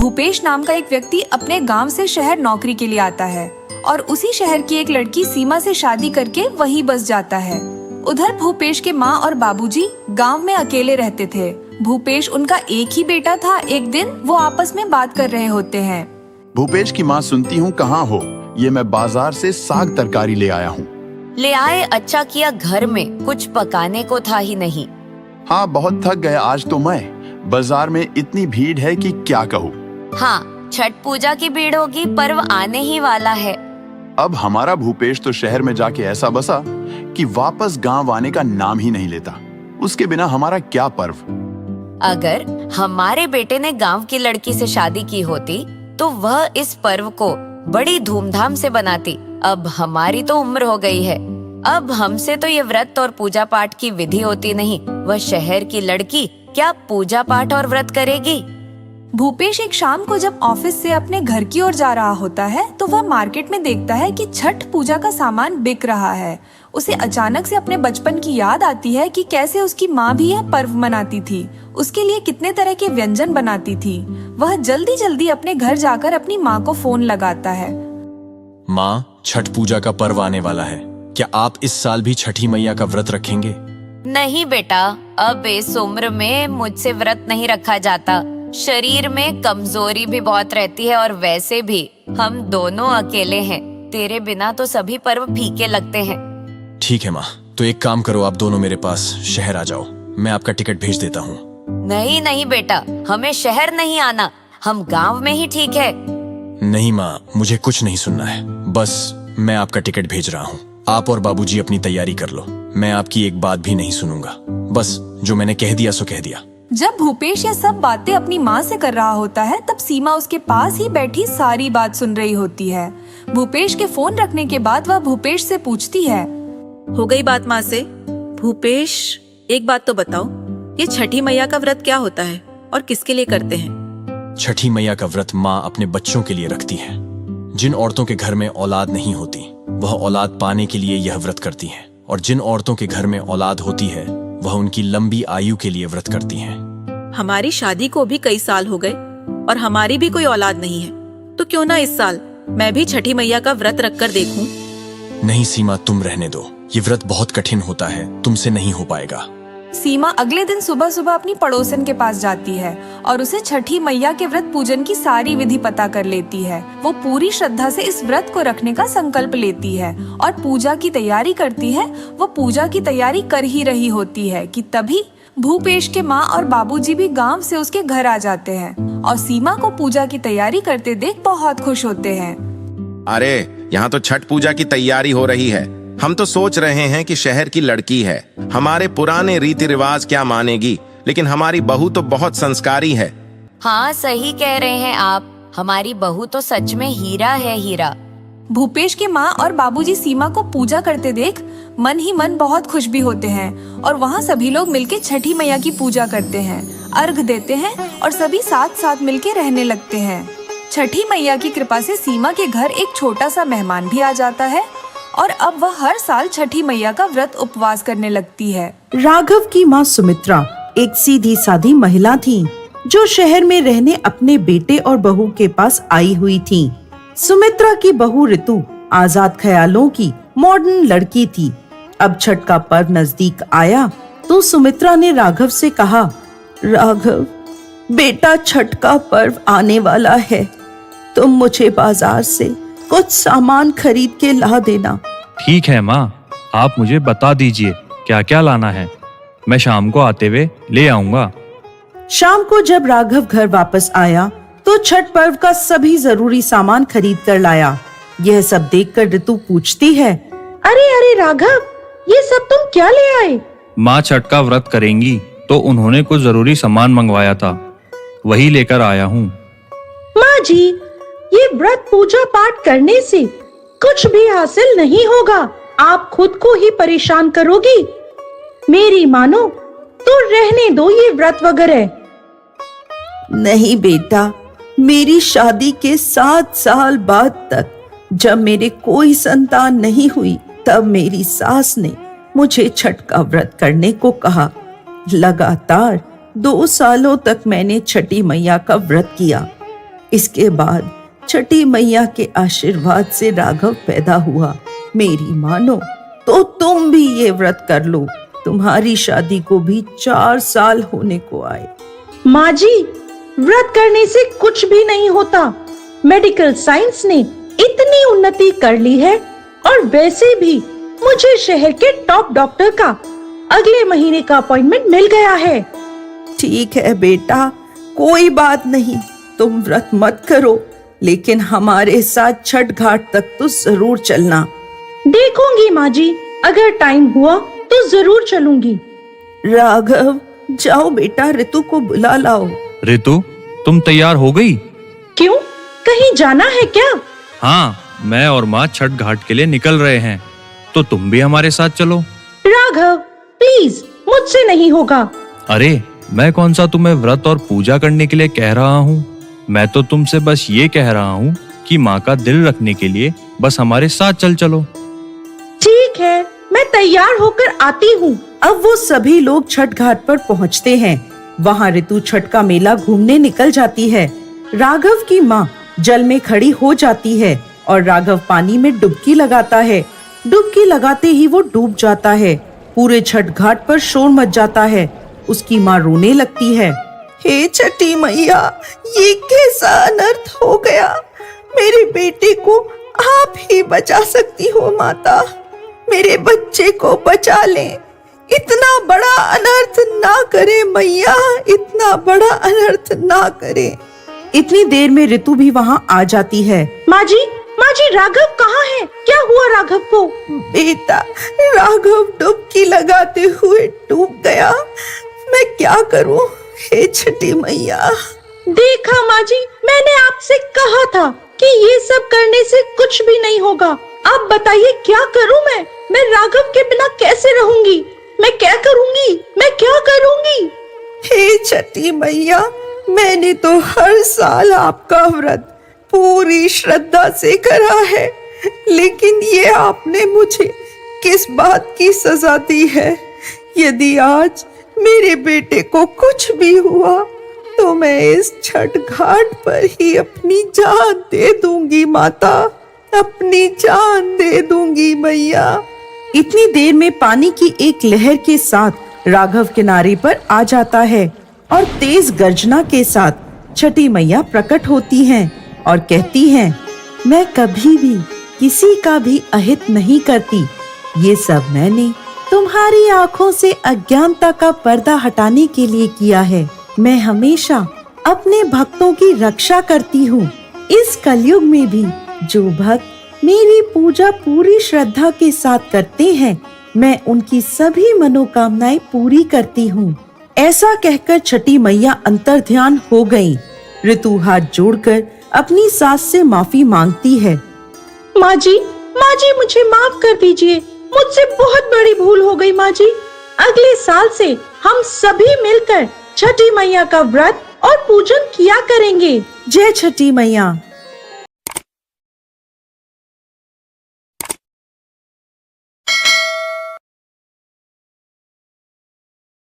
भूपेश नाम का एक व्यक्ति अपने गांव से शहर नौकरी के लिए आता है और उसी शहर की एक लड़की सीमा से शादी करके वहीं बस जाता है। उधर भूपेश के माँ और बाबूजी गांव में अकेले रहते थे। भूपेश उनका एक ही बेटा था। एक दिन वो आपस में बात कर रहे होते हैं। भूपेश की माँ, सुनती हूँ कहाँ हो? ये मैं बाजार से साग तरकारी ले आया हूँ। ले आए, अच्छा किया, घर में कुछ पकाने को था ही नहीं। हाँ, बहुत थक गया आज तो मैं। बाजार में इतनी भीड़ है कि क्या कहूँ। हाँ, छठ पूजा की भीड़ होगी, पर्व आने ही वाला है। अब हमारा भूपेश तो शहर में जाके ऐसा बसा कि वापस गांव आने का नाम ही नहीं लेता। उसके बिना हमारा क्या पर्व। अगर हमारे बेटे ने गांव की लड़की से शादी की होती तो वह इस पर्व को बड़ी धूमधाम से बनाती। अब हमारी तो उम्र हो गई है, अब हमसे तो ये व्रत और पूजा पाठ की विधि होती नहीं। वह शहर की लड़की क्या पूजा पाठ और व्रत करेगी? भूपेश एक शाम को जब ऑफिस से अपने घर की ओर जा रहा होता है तो वह मार्केट में देखता है कि छठ पूजा का सामान बिक रहा है। उसे अचानक से अपने बचपन की याद आती है कि कैसे उसकी माँ भी यह पर्व मनाती थी, उसके लिए कितने तरह के व्यंजन बनाती थी। वह जल्दी जल्दी अपने घर जाकर अपनी माँ को फोन लगाता है। माँ, छठ पूजा का पर्व आने वाला है, क्या आप इस साल भी छठी मैया का व्रत रखेंगे? नहीं बेटा, अब इस उम्र में मुझसे व्रत नहीं रखा जाता। शरीर में कमजोरी भी बहुत रहती है और वैसे भी हम दोनों अकेले हैं। तेरे बिना तो सभी पर्व फीके लगते हैं। ठीक है माँ, तो एक काम करो, आप दोनों मेरे पास शहर आ जाओ, मैं आपका टिकट भेज देता हूँ। नहीं नहीं बेटा, हमें शहर नहीं आना, हम गांव में ही ठीक है। नहीं माँ, मुझे कुछ नहीं सुनना है, बस मैं आपका टिकट भेज रहा हूँ। आप और बाबूजी अपनी तैयारी कर लो, मैं आपकी एक बात भी नहीं सुनूंगा। बस जो मैंने कह दिया सो कह दिया। जब भूपेश ये सब बातें अपनी माँ से कर रहा होता है तब सीमा उसके पास ही बैठी सारी बात सुन रही होती है। भूपेश के फोन रखने के बाद वह भूपेश से पूछती है। हो गई बात माँ से? भूपेश, एक बात तो बताओ, ये छठी मैया का व्रत क्या होता है और किसके लिए करते हैं? छठी मैया का व्रत माँ अपने बच्चों के लिए रखती है। जिन औरतों के घर में औलाद नहीं होती वह औलाद पाने के लिए यह व्रत करती हैं, और जिन औरतों के घर में औलाद होती है वह उनकी लंबी आयु के लिए व्रत करती हैं। हमारी शादी को भी कई साल हो गए और हमारी भी कोई औलाद नहीं है, तो क्यों ना इस साल मैं भी छठी मैया का व्रत रखकर देखूं? नहीं सीमा, तुम रहने दो, ये व्रत बहुत कठिन होता है, तुमसे नहीं हो पाएगा। सीमा अगले दिन सुबह सुबह अपनी पड़ोसन के पास जाती है और उसे छठी मैया के व्रत पूजन की सारी विधि पता कर लेती है। वो पूरी श्रद्धा से इस व्रत को रखने का संकल्प लेती है और पूजा की तैयारी करती है। वो पूजा की तैयारी कर ही रही होती है कि तभी भूपेश के माँ और बाबूजी भी गांव से उसके घर आ जाते हैं और सीमा को पूजा की तैयारी करते देख बहुत खुश होते हैं। अरे, यहाँ तो छठ पूजा की तैयारी हो रही है। हम तो सोच रहे हैं कि शहर की लड़की है, हमारे पुराने रीति रिवाज क्या मानेगी, लेकिन हमारी बहू तो बहुत संस्कारी है। हाँ, सही कह रहे हैं आप, हमारी बहू तो सच में हीरा है, हीरा। भूपेश के माँ और बाबूजी सीमा को पूजा करते देख मन ही मन बहुत खुश भी होते हैं और वहाँ सभी लोग मिलके छठी मैया की पूजा करते हैं, अर्घ देते हैं और सभी साथ साथ मिलके रहने लगते हैं। छठी मैया की कृपा से सीमा के घर एक छोटा सा मेहमान भी आ जाता है और अब वह हर साल छठी मैया का व्रत उपवास करने लगती है। राघव की माँ सुमित्रा एक सीधी सादी महिला थी जो शहर में रहने अपने बेटे और बहू के पास आई हुई थी। सुमित्रा की बहू ऋतु आजाद ख्यालों की मॉडर्न लड़की थी। अब छठ का पर्व नजदीक आया तो सुमित्रा ने राघव से कहा, राघव बेटा, छठ का पर्व आने वाला है, तुम मुझे बाजार से कुछ सामान खरीद के ला देना। ठीक है माँ, आप मुझे बता दीजिए क्या क्या लाना है, मैं शाम को आते हुए ले आऊंगा। शाम को जब राघव घर वापस आया तो छठ पर्व का सभी जरूरी सामान खरीद कर लाया। यह सब देखकर ऋतु पूछती है, अरे अरे राघव, ये सब तुम क्या ले आए? माँ छठ का व्रत करेंगी तो उन्होंने कुछ जरूरी सामान मंगवाया था, वही लेकर आया हूँ। माँ जी, ये व्रत पूजा पाठ करने से कुछ भी हासिल नहीं होगा, आप खुद को ही परेशान करोगी। मेरी मानो तो रहने दो ये व्रत वगैरह। नहीं बेटा, मेरी शादी के 7 साल बाद तक जब मेरे कोई संतान नहीं हुई तब मेरी सास ने मुझे छठ का व्रत करने को कहा। लगातार 2 सालों तक मैंने छठी मैया का व्रत किया। इसके बाद छठी मैया के आशीर्वाद से राघव पैदा हुआ। मेरी मानो तो तुम भी ये व्रत कर लो, तुम्हारी शादी को भी 4 साल होने को आए। माँ जी, व्रत करने से कुछ भी नहीं होता। मेडिकल साइंस ने इतनी उन्नति कर ली है, और वैसे भी मुझे शहर के टॉप डॉक्टर का अगले महीने का अपॉइंटमेंट मिल गया है। ठीक है बेटा, कोई बात नहीं, तुम व्रत मत करो, लेकिन हमारे साथ छठ घाट तक तो जरूर चलना। देखूंगी माँ जी, अगर टाइम हुआ तो जरूर चलूंगी। राघव, जाओ बेटा, ऋतु को बुला लाओ। ऋतु, तुम तैयार हो गई? क्यों, कहीं जाना है क्या? हाँ, मैं और माँ छठ घाट के लिए निकल रहे हैं, तो तुम भी हमारे साथ चलो। राघव प्लीज, मुझसे नहीं होगा। अरे, मैं कौन सा तुम्हें व्रत और पूजा करने के लिए कह रहा हूँ। मैं तो तुमसे बस ये कह रहा हूँ कि माँ का दिल रखने के लिए बस हमारे साथ चलो। ठीक है, मैं तैयार होकर आती हूँ। अब वो सभी लोग छठ घाट पर पहुँचते हैं। वहाँ ऋतु छठ का मेला घूमने निकल जाती है। राघव की माँ जल में खड़ी हो जाती है और राघव पानी में डुबकी लगाता है। डुबकी लगाते ही वो डूब जाता है। पूरे छठ घाट पर शोर मच जाता है। उसकी माँ रोने लगती है। हे छठी मैया, ये कैसा अनर्थ हो गया। मेरे बेटे को आप ही बचा सकती हो माता, मेरे बच्चे को बचा ले। इतना बड़ा अनर्थ ना करे मैया, इतना बड़ा अनर्थ ना करे। इतनी देर में ऋतु भी वहाँ आ जाती है। माँ जी, राघव कहाँ है? क्या हुआ राघव को? बेटा, राघव डुबकी लगाते हुए डूब गया। मैं क्या करूं? हे छठी मैया। देखा माँ जी, मैंने आपसे कहा था कि ये सब करने से कुछ भी नहीं होगा। अब बताइए क्या करूं मैं? मैं राघव के बिना कैसे रहूंगी? मैं क्या करूंगी? हे छठी मैया, मैंने तो हर साल आपका व्रत पूरी श्रद्धा से करा है, लेकिन ये आपने मुझे किस बात की सजा दी है? यदि आज मेरे बेटे को कुछ भी हुआ तो मैं इस छठ घाट पर ही अपनी जान दे दूंगी माता, अपनी जान दे दूंगी मैया। इतनी देर में पानी की एक लहर के साथ राघव किनारे पर आ जाता है और तेज गर्जना के साथ छठी मैया प्रकट होती हैं और कहती हैं, मैं कभी भी किसी का भी अहित नहीं करती। ये सब मैंने तुम्हारी आंखों से अज्ञानता का पर्दा हटाने के लिए किया है। मैं हमेशा अपने भक्तों की रक्षा करती हूँ। इस कलयुग में भी जो भक्त मेरी पूजा पूरी श्रद्धा के साथ करते हैं, मैं उनकी सभी मनोकामनाएं पूरी करती हूँ। ऐसा कहकर छठी मैया अंतर्ध्यान हो गयी। ऋतु हाथ जोड़कर अपनी सास से माफी मांगती है। माँ जी, मुझे माफ कर दीजिए, मुझसे बहुत बड़ी भूल हो गई माँ जी। अगले साल से हम सभी मिलकर छठी मैया का व्रत और पूजन किया करेंगे। जय छठी मैया।